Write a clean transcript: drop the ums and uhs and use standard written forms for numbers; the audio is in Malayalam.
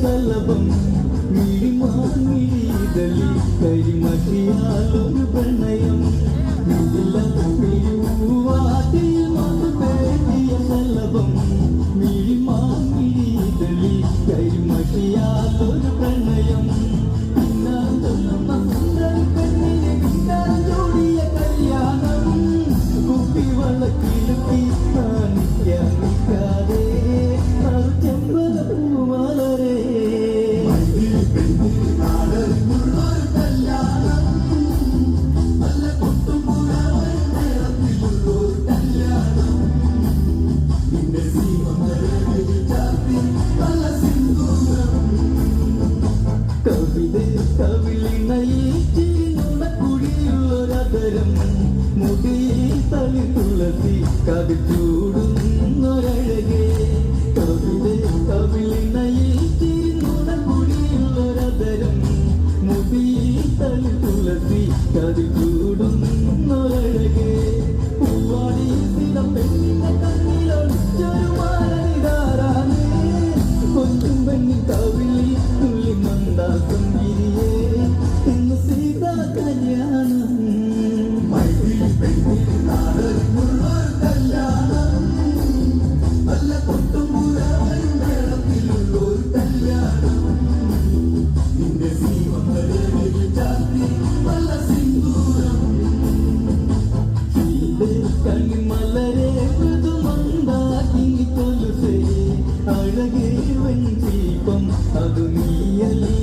സലഭം മിഴിമാങ്ങിഴിതലി കരിമഷിയാലൊരു പ്രണയം വാതിൽ മധുപേടിയ സലഭം മിഴിമാങ്ങിഴിതലി കരിമഷിയാലൊരു പ്രണയം ജോടിയ കല്യാണം കുപ്പി വളക്കിലുക്കി കാണിക്കാതെ ചെമ്പകപ്പൂമാലരേ കവിളിണയിച്ചിരുന്നുണക്കുഴിയുള്ളൊരതരം മുടിയിൽ തളി തുളസി കവിച്ചൂടുന്നൊരഴകേ കവിളിണയിച്ചിരുന്നുണക്കുഴിയുള്ളൊരതരം മുടിയിൽ തളി തുളസി കവിച്ചൂടുന്നൊരഴകേ പൂവാടി സ്ഥിരം പെണ്ണിന്റെ കണ്ണിലൊളിച്ചൊരു മാലനിതാരാണ് കൊഞ്ചും പെണ്ണി കവിളി തുള്ളി മന്ദാസം ഗിരിയേ ഇന്ന് സീതാ കല്യാണം കല്യാണം നല്ല പൊട്ടുമുറവരും മേളത്തിലുള്ളൊരു കല്യാണം നിന്റെ സീമന്തരയിൽ ചാത്തി നല്ല സിന്ദൂരം കണ്ണിമലരെ മൃദുമന്ദാകിനി കൊലുസേ അഴകേ വെഞ്ചീപം അതു നീയല്ല